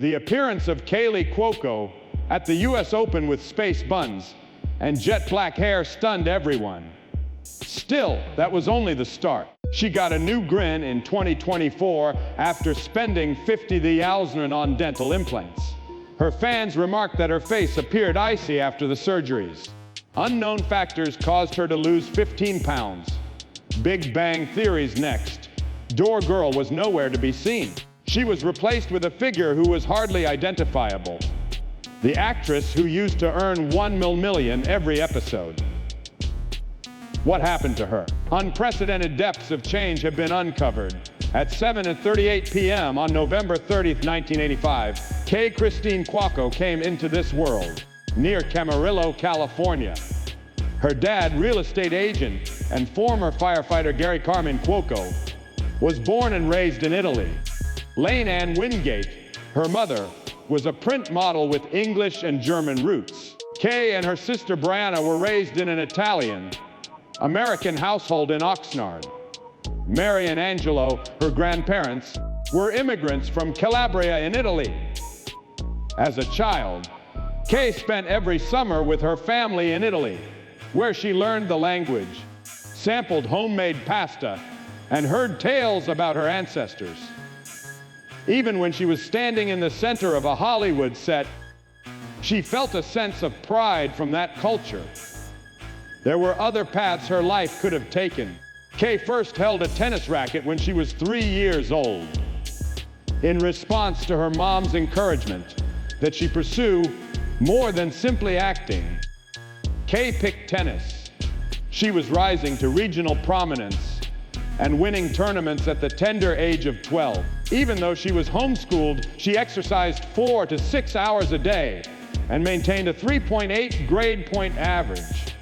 The appearance of Kaley Cuoco at the US Open with space buns and jet black hair stunned everyone. Still, that was only the start. She got a new grin in 2024 after spending $50,000 on dental implants. Her fans remarked that her face appeared icy after the surgeries. Unknown factors caused her to lose 15 pounds. Big Bang Theory's next door girl was nowhere to be seen. She was replaced with a figure who was hardly identifiable. The actress who used to earn $1 million every episode. What happened to her? Unprecedented depths of change have been uncovered. At 7:38 p.m. on November 30th, 1985, Kaley Cuoco came into this world near Camarillo, California. Her dad, real estate agent and former firefighter Gary Carmen Cuoco, was born and raised in Italy. Lane Ann Wingate, her mother, was a print model with English and German roots. Kay and her sister Brianna were raised in an Italian-American household in Oxnard. Mary and Angelo, her grandparents, were immigrants from Calabria in Italy. As a child, Kay spent every summer with her family in Italy, where she learned the language, sampled homemade pasta, and heard tales about her ancestors. Even when she was standing in the center of a Hollywood set, she felt a sense of pride from that culture. There were other paths her life could have taken. Kay first held a tennis racket when she was 3 years old. In response to her mom's encouragement that she pursue more than simply acting, Kay picked tennis. She was rising to regional prominence and winning tournaments at the tender age of 12. Even though she was homeschooled, she exercised 4 to 6 hours a day and maintained a 3.8 grade point average.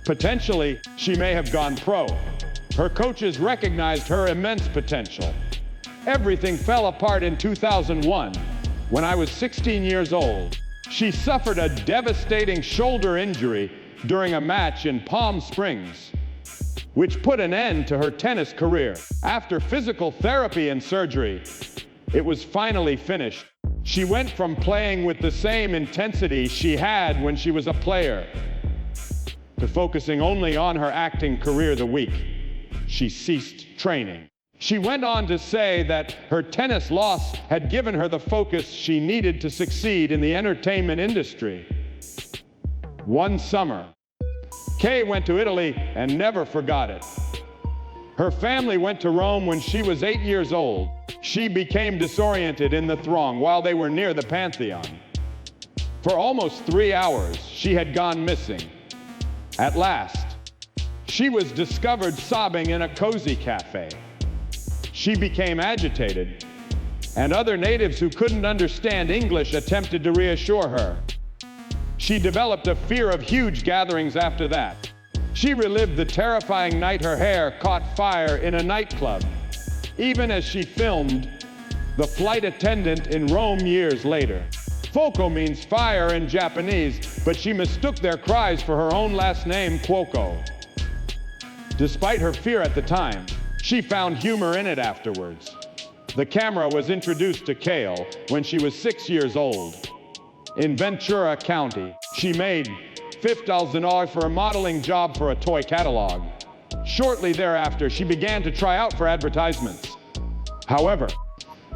Potentially, she may have gone pro. Her coaches recognized her immense potential. Everything fell apart in 2001, when I was 16 years old. She suffered a devastating shoulder injury during a match in Palm Springs, which put an end to her tennis career. After physical therapy and surgery, it was finally finished. She went from playing with the same intensity she had when she was a player to focusing only on her acting career the week she ceased training. She went on to say that her tennis loss had given her the focus she needed to succeed in the entertainment industry. One summer, Kay went to Italy and never forgot it. Her family went to Rome when she was 8 years old. She became disoriented in the throng while they were near the Pantheon. For almost 3 hours, she had gone missing. At last, she was discovered sobbing in a cozy cafe. She became agitated, and other natives who couldn't understand English attempted to reassure her. She developed a fear of huge gatherings after that. She relived the terrifying night her hair caught fire in a nightclub, even as she filmed The Flight Attendant in Rome years later. Foco means fire in Japanese, but she mistook their cries for her own last name, Cuoco. Despite her fear at the time, she found humor in it afterwards. The camera was introduced to Kale when she was 6 years old. In Ventura County, she made $50,000 for a modeling job for a toy catalog. Shortly thereafter, she began to try out for advertisements. However,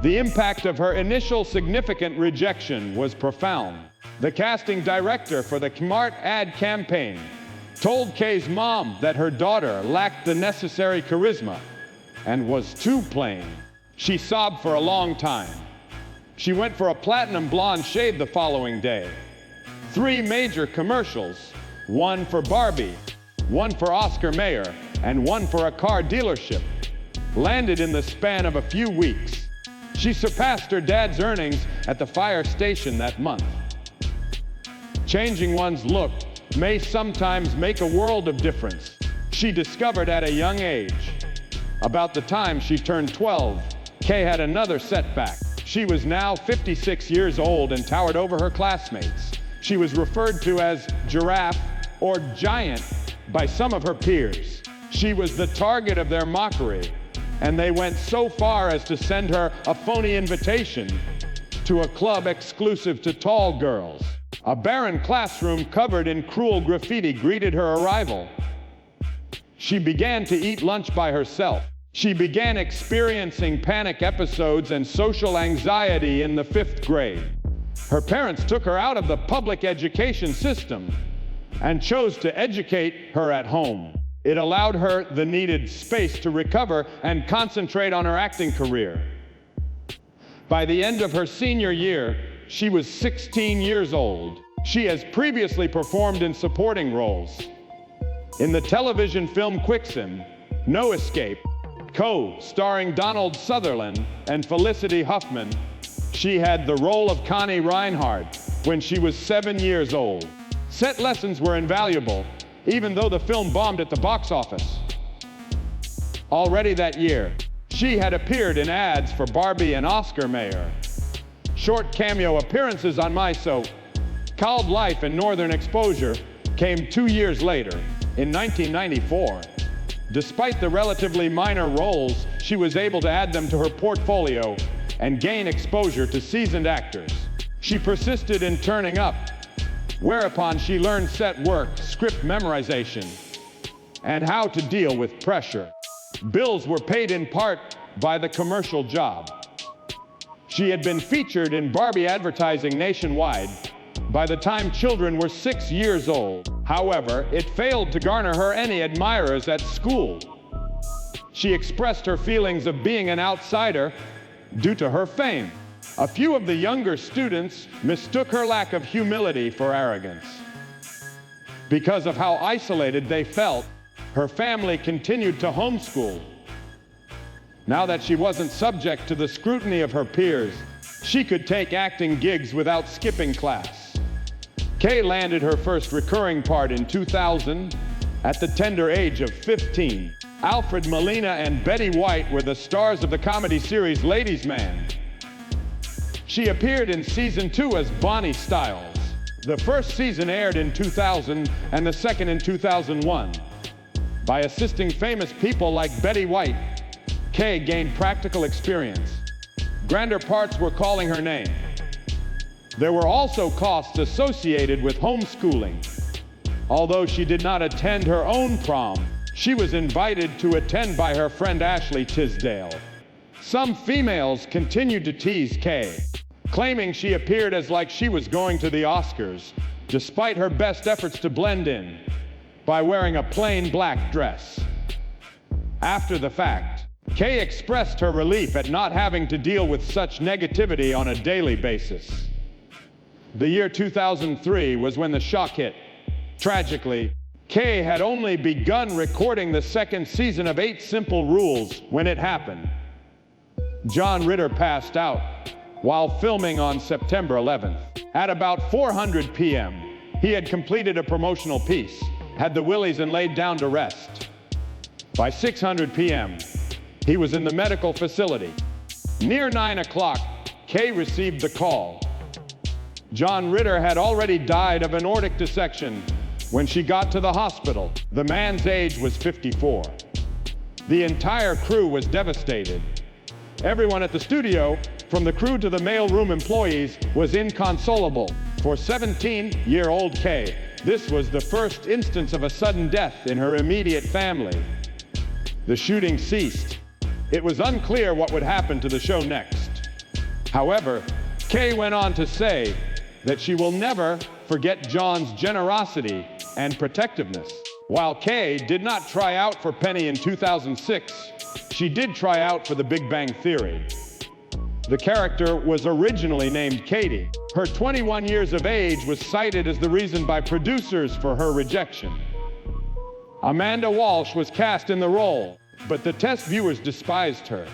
the impact of her initial significant rejection was profound. The casting director for the Smart ad campaign told Kay's mom that her daughter lacked the necessary charisma and was too plain. She sobbed for a long time. She went for a platinum blonde shade the following day. 3 major commercials, one for Barbie, one for Oscar Mayer, and one for a car dealership, landed in the span of a few weeks. She surpassed her dad's earnings at the fire station that month. Changing one's look may sometimes make a world of difference. She discovered at a young age. About the time she turned 12, Kay had another setback. She was now 56 years old and towered over her classmates. She was referred to as giraffe or giant by some of her peers. She was the target of their mockery, and they went so far as to send her a phony invitation to a club exclusive to tall girls. A barren classroom covered in cruel graffiti greeted her arrival. She began to eat lunch by herself. She began experiencing panic episodes and social anxiety in the 5th grade. Her parents took her out of the public education system and chose to educate her at home. It allowed her the needed space to recover and concentrate on her acting career. By the end of her senior year, she was 16 years old. She has previously performed in supporting roles in the television film Quicksand, No Escape, co-starring Donald Sutherland and Felicity Huffman. She had the role of Connie Reinhardt when she was 7 years old. Set lessons were invaluable, even though the film bombed at the box office. Already that year, she had appeared in ads for Barbie and Oscar Mayer. Short cameo appearances on My Soap, Called Life and Northern Exposure came 2 years later, in 1994. Despite the relatively minor roles, she was able to add them to her portfolio and gain exposure to seasoned actors. She persisted in turning up, whereupon she learned set work, script memorization, and how to deal with pressure. Bills were paid in part by the commercial job. She had been featured in Barbie advertising nationwide by the time children were 6 years old. However, it failed to garner her any admirers at school. She expressed her feelings of being an outsider due to her fame. A few of the younger students mistook her lack of humility for arrogance. Because of how isolated they felt, her family continued to homeschool. Now that she wasn't subject to the scrutiny of her peers, she could take acting gigs without skipping class. Kay landed her first recurring part in 2000 at the tender age of 15. Alfred Molina and Betty White were the stars of the comedy series Ladies' Man. She appeared in season 2 as Bonnie Styles. The first season aired in 2000 and the second in 2001. By assisting famous people like Betty White, Kay gained practical experience. Grander parts were calling her name. There were also costs associated with homeschooling. Although she did not attend her own prom, she was invited to attend by her friend Ashley Tisdale. Some females continued to tease Kay, claiming she appeared as like she was going to the Oscars, despite her best efforts to blend in by wearing a plain black dress. After the fact, Kay expressed her relief at not having to deal with such negativity on a daily basis. The year 2003 was when the shock hit. Tragically, Kay had only begun recording the second season of 8 Simple Rules when it happened. John Ritter passed out while filming on September 11th. At about 4:00 p.m., he had completed a promotional piece, had the willies and laid down to rest. By 6:00 p.m., he was in the medical facility. Near 9 o'clock, Kay received the call. John Ritter had already died of an aortic dissection when she got to the hospital. The man's age was 54. The entire crew was devastated. Everyone at the studio, from the crew to the mailroom employees, was inconsolable. For 17-year-old Kay, this was the first instance of a sudden death in her immediate family. The shooting ceased. It was unclear what would happen to the show next. However, Kay went on to say that she will never forget John's generosity and protectiveness. While Kay did not try out for Penny in 2006, she did try out for The Big Bang Theory. The character was originally named Katie. Her 21 years of age was cited as the reason by producers for her rejection. Amanda Walsh was cast in the role, but the test viewers despised her.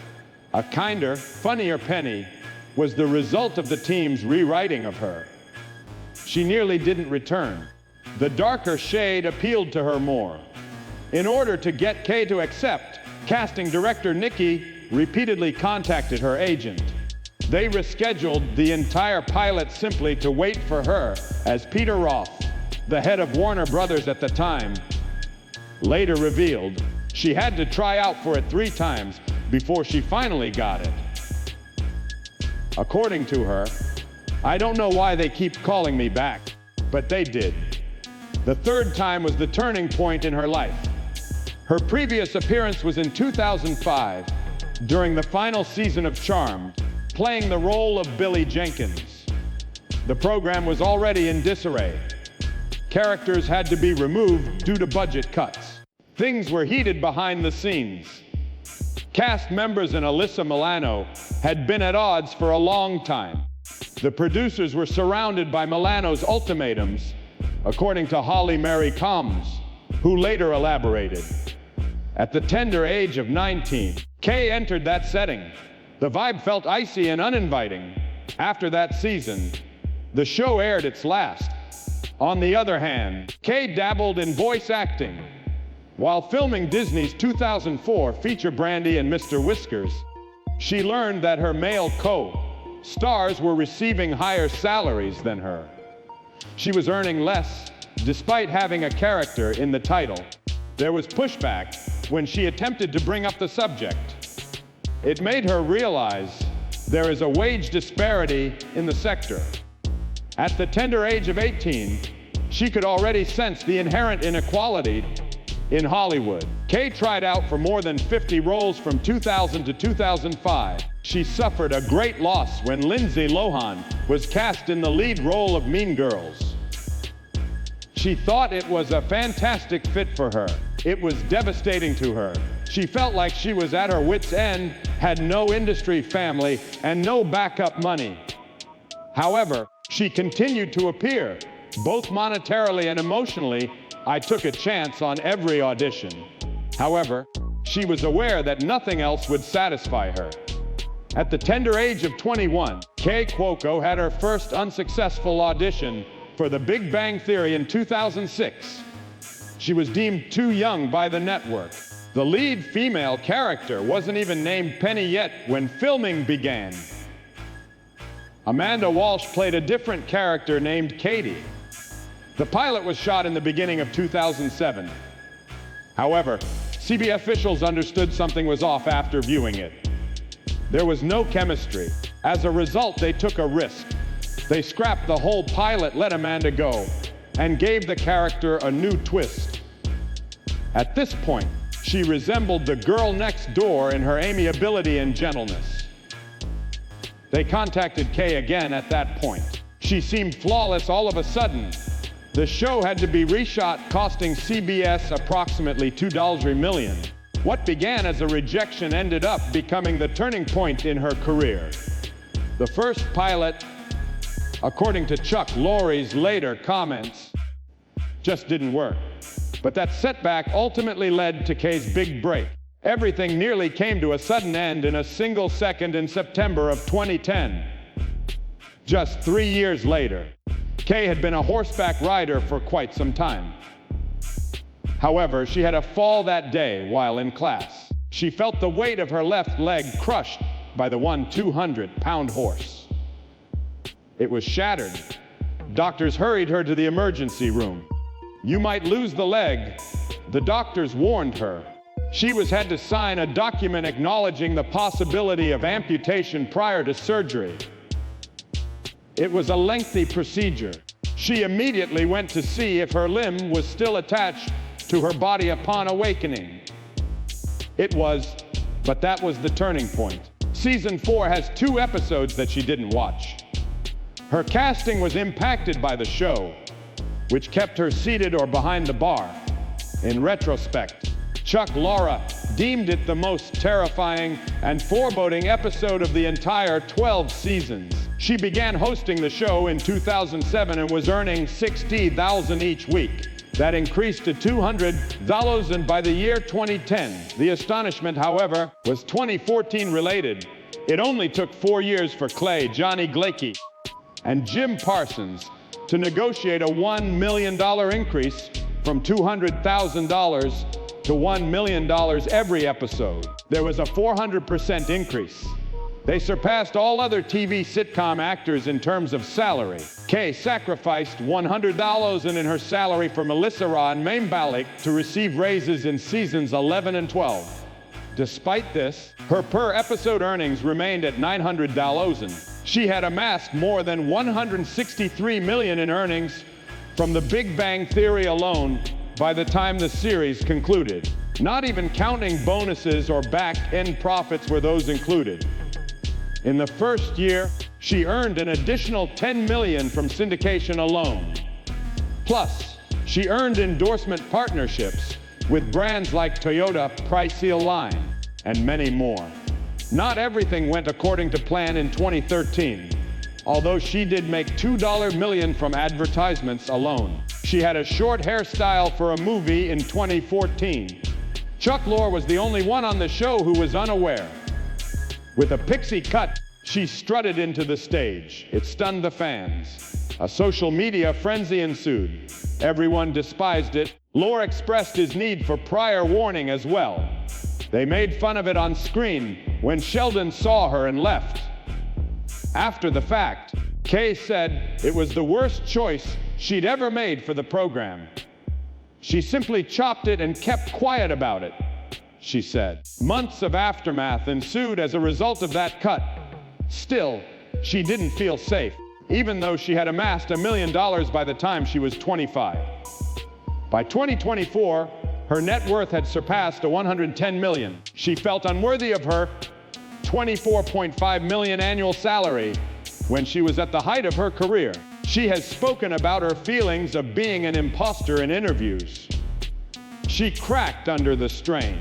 A kinder, funnier Penny was the result of the team's rewriting of her. She nearly didn't return. The darker shade appealed to her more. In order to get Kay to accept, casting director Nikki repeatedly contacted her agent. They rescheduled the entire pilot simply to wait for her, as Peter Roth, the head of Warner Brothers at the time, later revealed she had to try out for it 3 times before she finally got it. According to her, I don't know why they keep calling me back, but they did. The third time was the turning point in her life. Her previous appearance was in 2005, during the final season of Charmed, playing the role of Billy Jenkins. The program was already in disarray. Characters had to be removed due to budget cuts. Things were heated behind the scenes. Cast members and Alyssa Milano had been at odds for a long time. The producers were surrounded by Milano's ultimatums, according to Holly Mary Combs, who later elaborated. At the tender age of 19, Kay entered that setting. The vibe felt icy and uninviting. After that season, the show aired its last. On the other hand, Kay dabbled in voice acting. While filming Disney's 2004 feature Brandy and Mr. Whiskers, she learned that her male co-stars were receiving higher salaries than her. She was earning less, despite having a character in the title. There was pushback when she attempted to bring up the subject. It made her realize there is a wage disparity in the sector. At the tender age of 18, she could already sense the inherent inequality in Hollywood. Kay tried out for more than 50 roles from 2000 to 2005. She suffered a great loss when Lindsay Lohan was cast in the lead role of Mean Girls. She thought it was a fantastic fit for her. It was devastating to her. She felt like she was at her wit's end, had no industry family, and no backup money. However, she continued to appear, both monetarily and emotionally. I took a chance on every audition. However, she was aware that nothing else would satisfy her. At the tender age of 21, Kaley Cuoco had her first unsuccessful audition for The Big Bang Theory in 2006. She was deemed too young by the network. The lead female character wasn't even named Penny yet when filming began. Amanda Walsh played a different character named Katie. The pilot was shot in the beginning of 2007. However, CBS officials understood something was off after viewing it. There was no chemistry. As a result, they took a risk. They scrapped the whole pilot, let Amanda go, and gave the character a new twist. At this point, she resembled the girl next door in her amiability and gentleness. They contacted Kay again at that point. She seemed flawless all of a sudden. The show had to be reshot, costing CBS approximately $2 million. What began as a rejection ended up becoming the turning point in her career. The first pilot, according to Chuck Lorre's later comments, just didn't work. But that setback ultimately led to Kay's big break. Everything nearly came to a sudden end in a single second in September of 2010. Just 3 years later, Kay had been a horseback rider for quite some time. However, she had a fall that day while in class. She felt the weight of her left leg crushed by the 200-pound horse. It was shattered. Doctors hurried her to the emergency room. "You might lose the leg," the doctors warned her. She had to sign a document acknowledging the possibility of amputation prior to surgery. It was a lengthy procedure. She immediately went to see if her limb was still attached to her body upon awakening. It was, but that was the turning point. Season 4 has 2 episodes that she didn't watch. Her casting was impacted by the show, which kept her seated or behind the bar. In retrospect, Chuck Lorre deemed it the most terrifying and foreboding episode of the entire 12 seasons. She began hosting the show in 2007 and was earning $60,000 each week. That increased to $200,000 by the year 2010. The astonishment, however, was 2014 related. It only took 4 years for Clay, Johnny Glakey, and Jim Parsons to negotiate a $1 million increase from $200,000 to $1 million every episode. There was a 400% increase. They surpassed all other TV sitcom actors in terms of salary. Kay sacrificed $100,000 in her salary for Melissa Ra and Mayim Bialik to receive raises in seasons 11 and 12. Despite this, her per-episode earnings remained at $900,000. She had amassed more than $163 million in earnings from The Big Bang Theory alone by the time the series concluded. Not even counting bonuses or back-end profits were those included. In the first year, she earned an additional $10 million from syndication alone. Plus, she earned endorsement partnerships with brands like Toyota, Priceal Line, and many more. Not everything went according to plan in 2013, although she did make $2 million from advertisements alone. She had a short hairstyle for a movie in 2014. Chuck Lorre was the only one on the show who was unaware. With a pixie cut, she strutted into the stage. It stunned the fans. A social media frenzy ensued. Everyone despised it. Lorre expressed his need for prior warning as well. They made fun of it on screen when Sheldon saw her and left. After the fact, Kay said it was the worst choice she'd ever made for the program. She simply chopped it and kept quiet about it, she said. Months of aftermath ensued as a result of that cut. Still, she didn't feel safe, even though she had amassed $1 million by the time she was 25. By 2024, her net worth had surpassed $110 million. She felt unworthy of her $24.5 million annual salary when she was at the height of her career. She has spoken about her feelings of being an imposter in interviews. She cracked under the strain.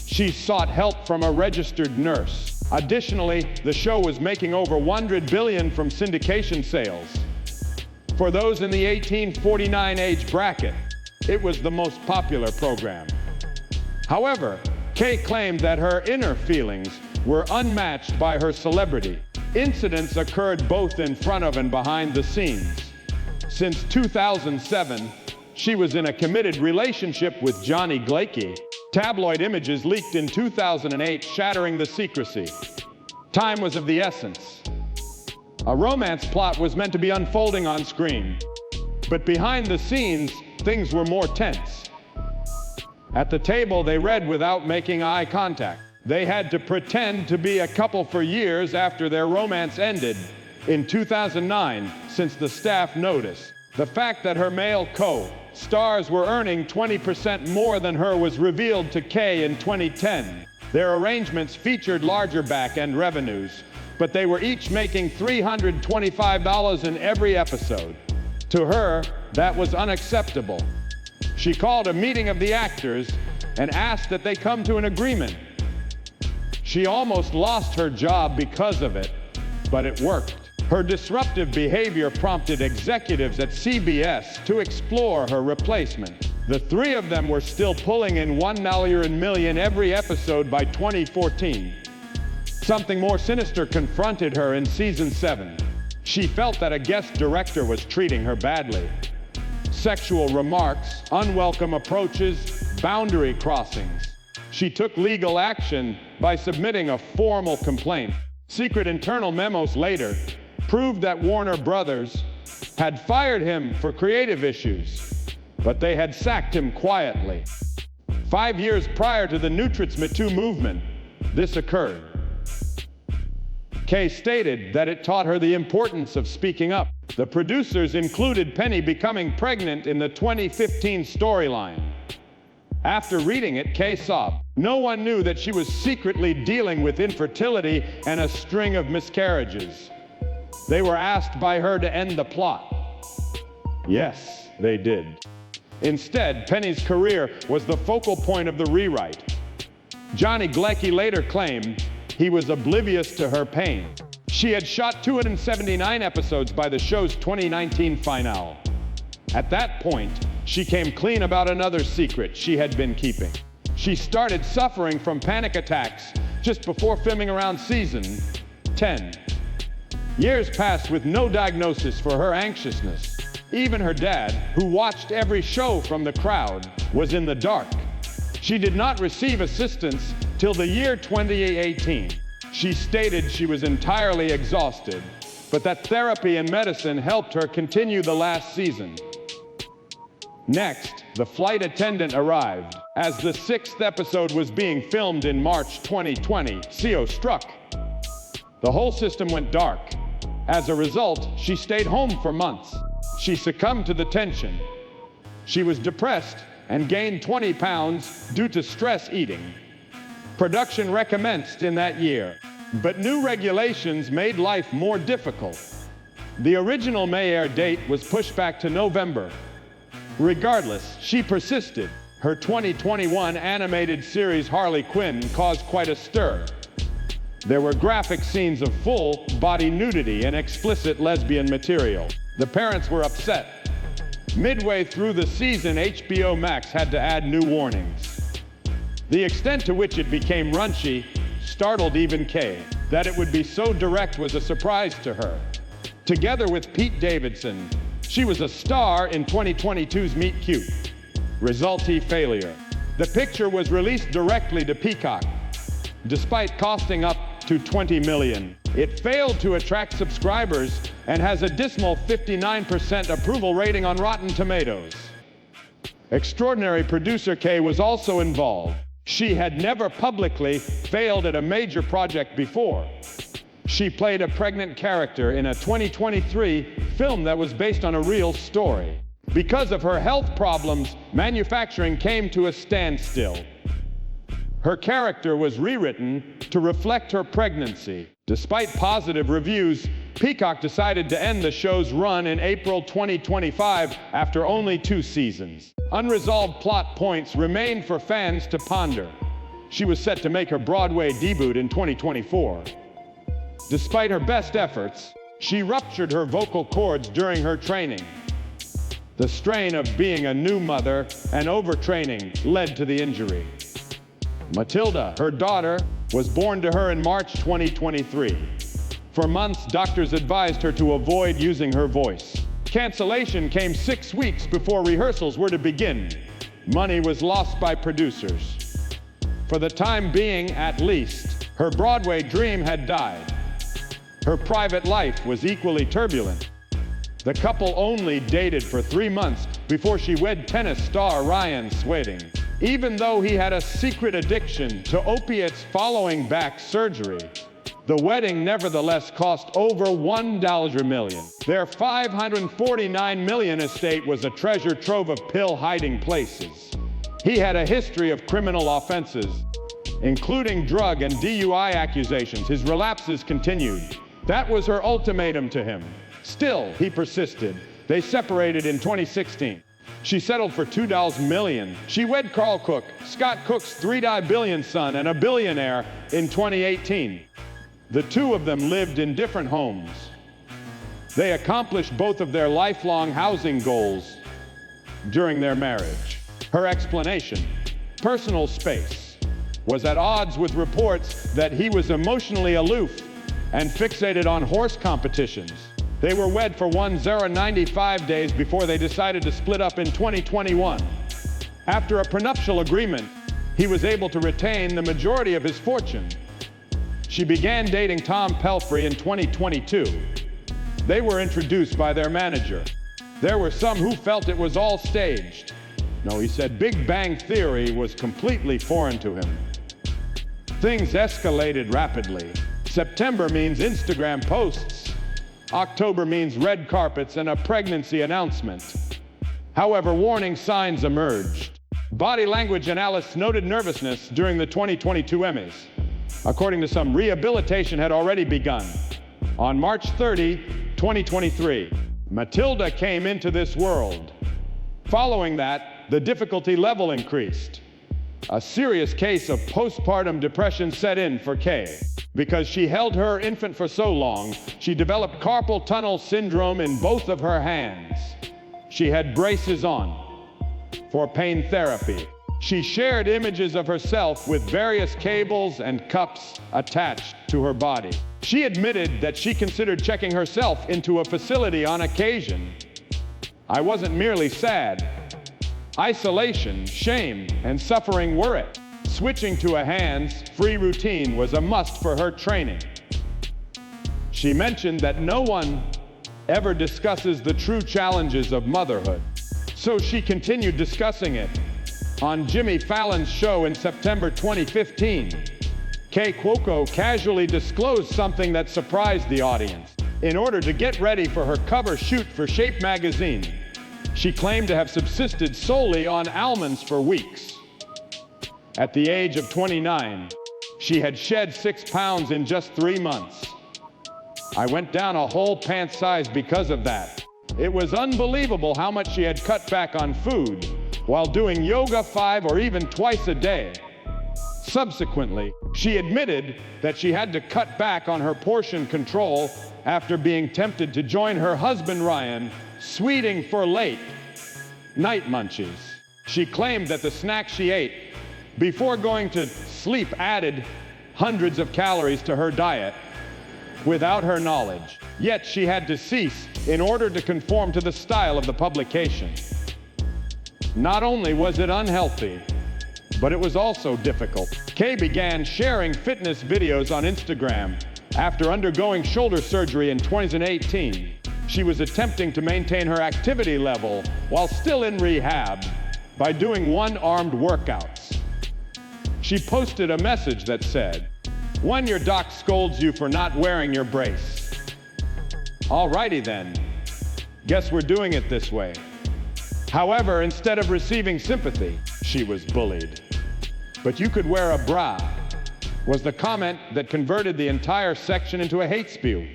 She sought help from a registered nurse. Additionally, the show was making over $100 billion from syndication sales. For those in the 18-49 age bracket, it was the most popular program. However, Kay claimed that her inner feelings were unmatched by her celebrity. Incidents occurred both in front of and behind the scenes. Since 2007, she was in a committed relationship with Johnny Glakey. Tabloid images leaked in 2008, shattering the secrecy. Time was of the essence. A romance plot was meant to be unfolding on screen, but behind the scenes, things were more tense. At the table, they read without making eye contact. They had to pretend to be a couple for years after their romance ended in 2009, since the staff noticed. The fact that her male co-stars were earning 20% more than her was revealed to Kay in 2010. Their arrangements featured larger back-end revenues, but they were each making $325 in every episode. To her, that was unacceptable. She called a meeting of the actors and asked that they come to an agreement. She almost lost her job because of it, but it worked. Her disruptive behavior prompted executives at CBS to explore her replacement. The three of them were still pulling in $1 million every episode by 2014. Something more sinister confronted her in season 7. She felt that a guest director was treating her badly. Sexual remarks, unwelcome approaches, boundary crossings. She took legal action by submitting a formal complaint. Secret internal memos later proved that Warner Brothers had fired him for creative issues, but they had sacked him quietly. 5 years prior to the Nutrits Me Too movement, this occurred. Kay stated that it taught her the importance of speaking up. The producers included Penny becoming pregnant in the 2015 storyline. After reading it, Kay sobbed. No one knew that she was secretly dealing with infertility and a string of miscarriages. They were asked by her to end the plot. Yes, they did. Instead, Penny's career was the focal point of the rewrite. Johnny Glakey later claimed he was oblivious to her pain. She had shot 279 episodes by the show's 2019 finale. At that point, she came clean about another secret she had been keeping. She started suffering from panic attacks just before filming around season 10. Years passed with no diagnosis for her anxiousness. Even her dad, who watched every show from the crowd, was in the dark. She did not receive assistance till the year 2018. She stated she was entirely exhausted, but that therapy and medicine helped her continue the last season. Next, the flight attendant arrived. As the 6th episode was being filmed in March 2020, CO struck. The whole system went dark. As a result, she stayed home for months. She succumbed to the tension. She was depressed and gained 20 pounds due to stress eating. Production recommenced in that year, but new regulations made life more difficult. The original May air date was pushed back to November. Regardless, she persisted. Her 2021 animated series Harley Quinn caused quite a stir. There were graphic scenes of full body nudity and explicit lesbian material. The parents were upset. Midway through the season, HBO Max had to add new warnings. The extent to which it became raunchy startled even Kay. That it would be so direct was a surprise to her. Together with Pete Davidson, she was a star in 2022's Meet Cute. Resultee failure. The picture was released directly to Peacock. Despite costing up to $20 million, it failed to attract subscribers and has a dismal 59% approval rating on Rotten Tomatoes. Extraordinary producer Kay was also involved. She had never publicly failed at a major project before. She played a pregnant character in a 2023 film that was based on a real story. Because of her health problems, manufacturing came to a standstill. Her character was rewritten to reflect her pregnancy. Despite positive reviews, Peacock decided to end the show's run in April 2025 after only 2 seasons. Unresolved plot points remained for fans to ponder. She was set to make her Broadway debut in 2024. Despite her best efforts, she ruptured her vocal cords during her training. The strain of being a new mother and overtraining led to the injury. Matilda, her daughter, was born to her in March 2023. For months, doctors advised her to avoid using her voice. Cancellation came 6 weeks before rehearsals were to begin. Money was lost by producers. For the time being, at least, her Broadway dream had died. Her private life was equally turbulent. The couple only dated for 3 months before she wed tennis star Ryan Sweating. Even though he had a secret addiction to opiates following back surgery, the wedding nevertheless cost over $1 million. Their $549 million estate was a treasure trove of pill hiding places. He had a history of criminal offenses, including drug and DUI accusations. His relapses continued. That was her ultimatum to him. Still, he persisted. They separated in 2016. She settled for $2 million. She wed Carl Cook, Scott Cook's $3 billion son and a billionaire, in 2018. The two of them lived in different homes. They accomplished both of their lifelong housing goals during their marriage. Her explanation, personal space, was at odds with reports that he was emotionally aloof and fixated on horse competitions. They were wed for 1,095 days before they decided to split up in 2021. After a prenuptial agreement, he was able to retain the majority of his fortune. She began dating Tom Pelphrey in 2022. They were introduced by their manager. There were some who felt it was all staged. No, he said Big Bang Theory was completely foreign to him. Things escalated rapidly. September means Instagram posts. October means red carpets and a pregnancy announcement. However, warning signs emerged. Body language analysts noted nervousness during the 2022 Emmys. According to some, rehabilitation had already begun. On March 30, 2023, Matilda came into this world. Following that, the difficulty level increased. A serious case of postpartum depression set in for Kay. Because she held her infant for so long, she developed carpal tunnel syndrome in both of her hands. She had braces on for pain therapy. She shared images of herself with various cables and cups attached to her body. She admitted that she considered checking herself into a facility on occasion. I wasn't merely sad. Isolation, shame, and suffering were it. Switching to a hands-free routine was a must for her training. She mentioned that no one ever discusses the true challenges of motherhood, so she continued discussing it. On Jimmy Fallon's show in September 2015, Kaley Cuoco casually disclosed something that surprised the audience. In order to get ready for her cover shoot for Shape magazine, she claimed to have subsisted solely on almonds for weeks. At the age of 29, she had shed 6 pounds in just 3 months. I went down a whole pant size because of that. It was unbelievable how much she had cut back on food while doing yoga 5 or even twice a day. Subsequently, she admitted that she had to cut back on her portion control after being tempted to join her husband Ryan sweeting for late night munchies. She claimed that the snacks she ate before going to sleep added hundreds of calories to her diet without her knowledge. Yet she had to cease in order to conform to the style of the publication. Not only was it unhealthy, but it was also difficult. Kay began sharing fitness videos on Instagram after undergoing shoulder surgery in 2018. She was attempting to maintain her activity level while still in rehab by doing one-armed workouts. She posted a message that said, "When your doc scolds you for not wearing your brace." Alrighty then, guess we're doing it this way. However, instead of receiving sympathy, she was bullied. "But you could wear a bra," was the comment that converted the entire section into a hate spew.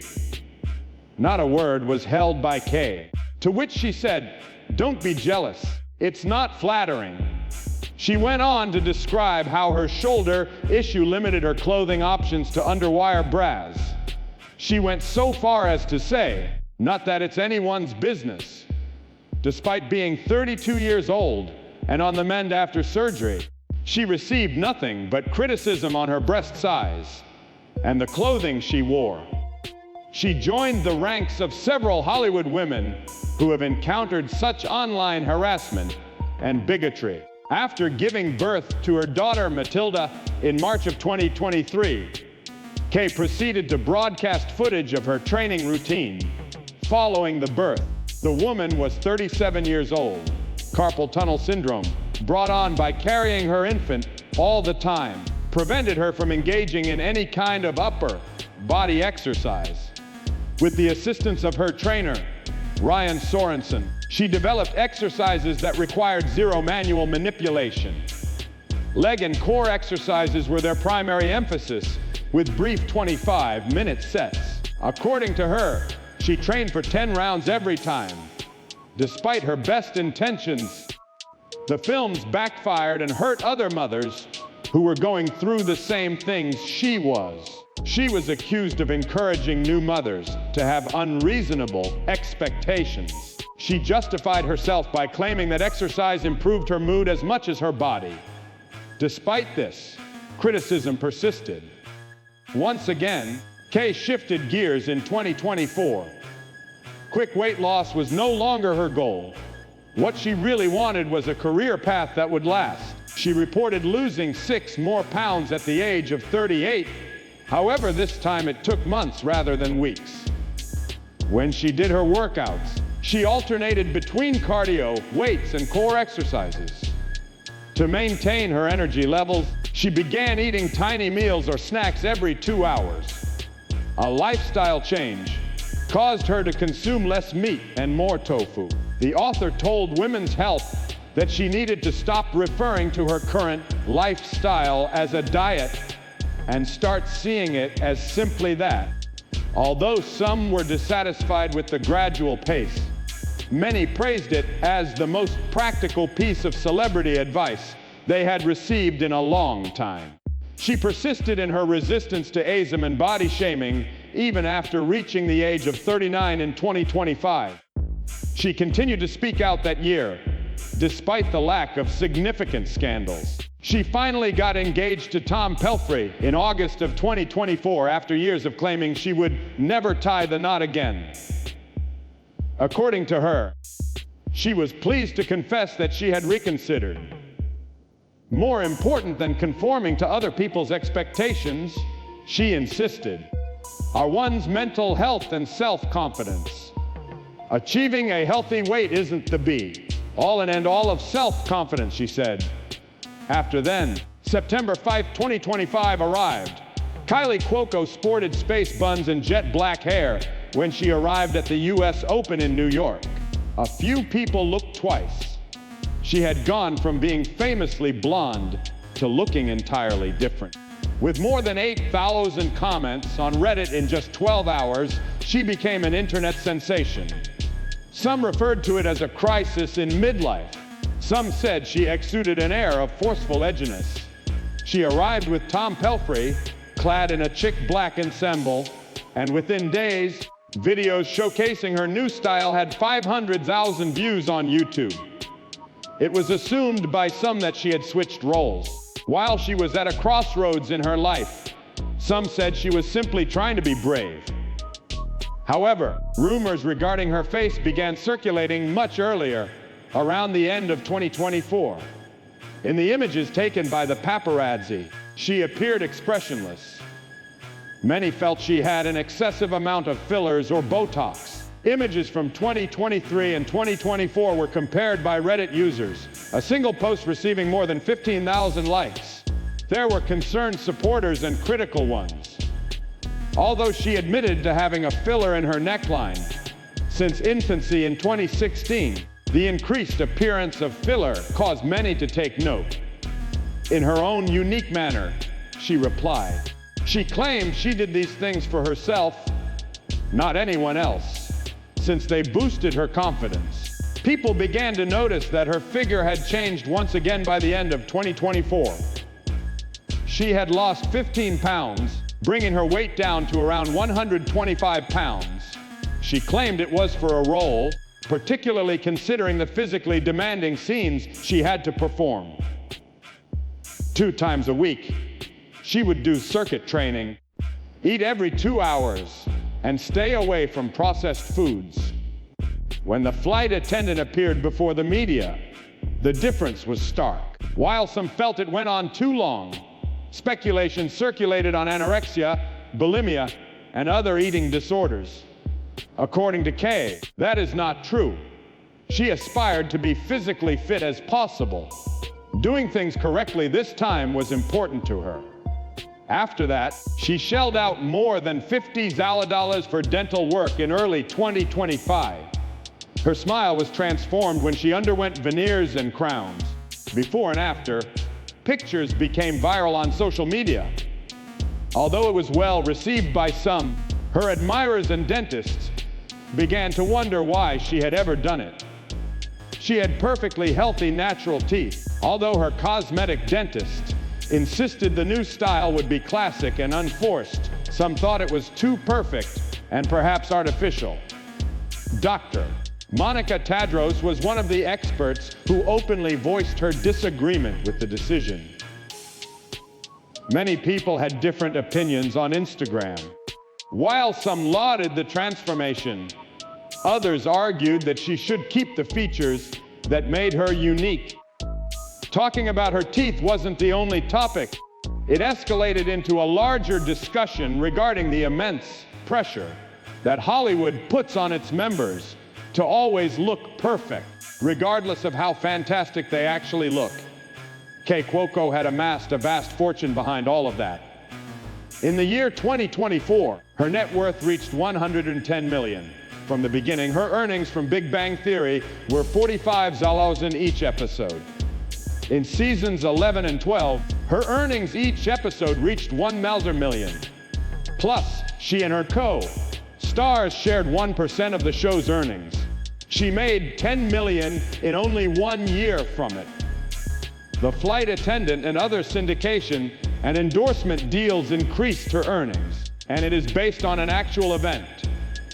Not a word was held by Kay, to which she said, "Don't be jealous. It's not flattering." She went on to describe how her shoulder issue limited her clothing options to underwire bras. She went so far as to say, "Not that it's anyone's business." Despite being 32 years old and on the mend after surgery, she received nothing but criticism on her breast size and the clothing she wore. She joined the ranks of several Hollywood women who have encountered such online harassment and bigotry. After giving birth to her daughter Matilda in March of 2023, Kay proceeded to broadcast footage of her training routine following the birth. The woman was 37 years old. Carpal tunnel syndrome, brought on by carrying her infant all the time, prevented her from engaging in any kind of upper body exercise. With the assistance of her trainer, Ryan Sorensen, she developed exercises that required zero manual manipulation. Leg and core exercises were their primary emphasis, with brief 25-minute sets. According to her, she trained for 10 rounds every time. Despite her best intentions, the films backfired and hurt other mothers who were going through the same things she was. She was accused of encouraging new mothers to have unreasonable expectations. She justified herself by claiming that exercise improved her mood as much as her body. Despite this, criticism persisted. Once again, Kay shifted gears in 2024. Quick weight loss was no longer her goal. What she really wanted was a career path that would last. She reported losing 6 more pounds at the age of 38. However, this time it took months rather than weeks. When she did her workouts, she alternated between cardio, weights, and core exercises. To maintain her energy levels, she began eating tiny meals or snacks every 2 hours. A lifestyle change caused her to consume less meat and more tofu. The author told Women's Health that she needed to stop referring to her current lifestyle as a diet and start seeing it as simply that. Although some were dissatisfied with the gradual pace, many praised it as the most practical piece of celebrity advice they had received in a long time. She persisted in her resistance to ageism and body shaming even after reaching the age of 39 in 2025. She continued to speak out that year, despite the lack of significant scandals. She finally got engaged to Tom Pelphrey in August of 2024 after years of claiming she would never tie the knot again. According to her, she was pleased to confess that she had reconsidered. More important than conforming to other people's expectations, she insisted, are one's mental health and self-confidence. Achieving a healthy weight isn't the be-all and end-all of self-confidence, she said. After then, September 5, 2025 arrived, Kaley Cuoco sported space buns and jet black hair when she arrived at the US Open in New York. A few people looked twice. She had gone from being famously blonde to looking entirely different. With more than 8,000 comments on Reddit in just 12 hours, she became an internet sensation. Some referred to it as a crisis in midlife. Some said she exuded an air of forceful edginess. She arrived with Tom Pelphrey, clad in a chic black ensemble, and within days, videos showcasing her new style had 500,000 views on YouTube. It was assumed by some that she had switched roles. While she was at a crossroads in her life, some said she was simply trying to be brave. However, rumors regarding her face began circulating much earlier, around the end of 2024. In the images taken by the paparazzi, she appeared expressionless. Many felt she had an excessive amount of fillers or Botox. Images from 2023 and 2024 were compared by Reddit users, a single post receiving more than 15,000 likes. There were concerned supporters and critical ones. Although she admitted to having a filler in her neckline since infancy in 2016, the increased appearance of filler caused many to take note. In her own unique manner, she replied. She claimed she did these things for herself, not anyone else, since they boosted her confidence. People began to notice that her figure had changed once again by the end of 2024. She had lost 15 pounds, bringing her weight down to around 125 pounds. She claimed it was for a role, particularly considering the physically demanding scenes she had to perform. 2 times a week, she would do circuit training, eat every 2 hours, and stay away from processed foods. When the flight attendant appeared before the media, the difference was stark. While some felt it went on too long, speculation circulated on anorexia, bulimia, and other eating disorders. According to Kay, that is not true. She aspired to be physically fit as possible. Doing things correctly this time was important to her. After that, she shelled out more than $50,000 for dental work in early 2025. Her smile was transformed when she underwent veneers and crowns. Before and after, pictures became viral on social media. Although it was well received by some, her admirers and dentists began to wonder why she had ever done it. She had perfectly healthy natural teeth, although her cosmetic dentist insisted the new style would be classic and unforced. Some thought it was too perfect and perhaps artificial. Dr. Monica Tadros was one of the experts who openly voiced her disagreement with the decision. Many people had different opinions on Instagram. While some lauded the transformation, others argued that she should keep the features that made her unique. Talking about her teeth wasn't the only topic. It escalated into a larger discussion regarding the immense pressure that Hollywood puts on its members to always look perfect, regardless of how fantastic they actually look. Kaley Cuoco had amassed a vast fortune behind all of that. In the year 2024, her net worth reached $110 million. From the beginning, her earnings from Big Bang Theory were $45 in each episode. In seasons 11 and 12, her earnings each episode reached $1 million. Plus, she and her co-stars shared 1% of the show's earnings. She made $10 million in only 1 year from it. The flight attendant and other syndication and endorsement deals increased her earnings, and it is based on an actual event.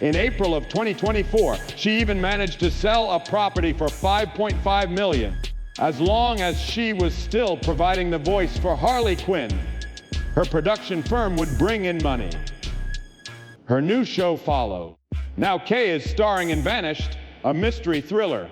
In April of 2024, she even managed to sell a property for $5.5 million. As long as she was still providing the voice for Harley Quinn, her production firm would bring in money. Her new show followed. Now Kay is starring in Vanished, a mystery thriller.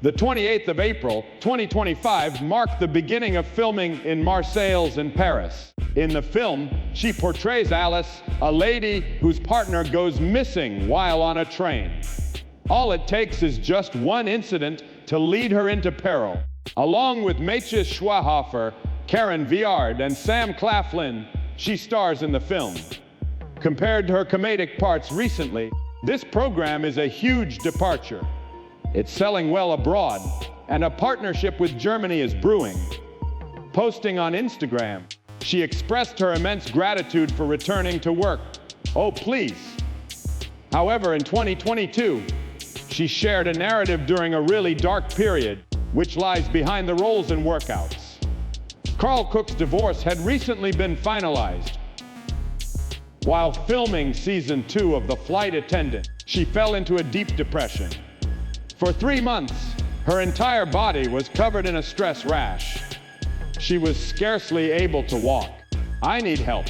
The 28th of April, 2025 marked the beginning of filming in Marseille and Paris. In the film, she portrays Alice, a lady whose partner goes missing while on a train. All it takes is just one incident to lead her into peril. Along with Matthias Schweighöfer, Karen Viard, and Sam Claflin, she stars in the film. Compared to her comedic parts recently, this program is a huge departure. It's selling well abroad, and a partnership with Germany is brewing. Posting on Instagram, she expressed her immense gratitude for returning to work. Oh, please. However, in 2022, she shared a narrative during a really dark period, which lies behind the roles and workouts. Carl Cook's divorce had recently been finalized. While filming season 2 of The Flight Attendant, she fell into a deep depression. For 3 months, her entire body was covered in a stress rash. She was scarcely able to walk. "I need help."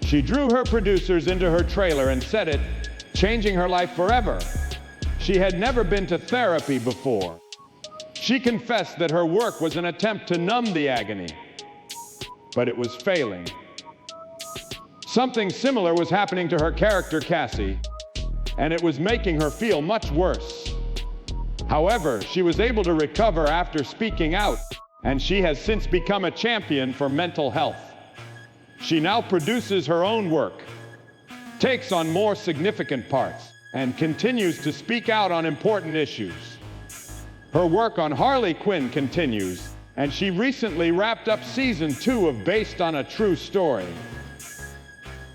She drew her producers into her trailer and said it, changing her life forever. She had never been to therapy before. She confessed that her work was an attempt to numb the agony, but it was failing. Something similar was happening to her character Cassie, and it was making her feel much worse. However, she was able to recover after speaking out, and she has since become a champion for mental health. She now produces her own work, takes on more significant parts, and continues to speak out on important issues. Her work on Harley Quinn continues, and she recently wrapped up season 2 of Based on a True Story.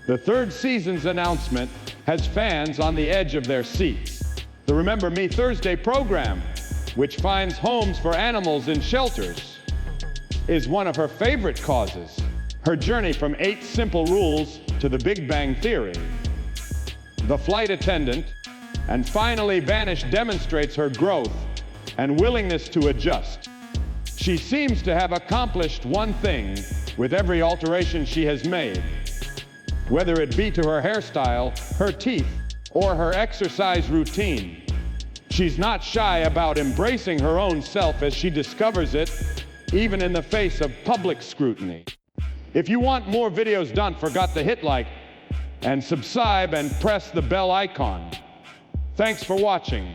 The 3rd season's announcement has fans on the edge of their seats. The Remember Me Thursday program, which finds homes for animals in shelters, is one of her favorite causes. Her journey from 8 Simple Rules to The Big Bang Theory, The Flight Attendant, and finally Vanish demonstrates her growth and willingness to adjust. She seems to have accomplished one thing with every alteration she has made. Whether it be to her hairstyle, her teeth, or her exercise routine, she's not shy about embracing her own self as she discovers it, even in the face of public scrutiny. If you want more videos, don't forget to hit like and subscribe and press the bell icon. Thanks for watching.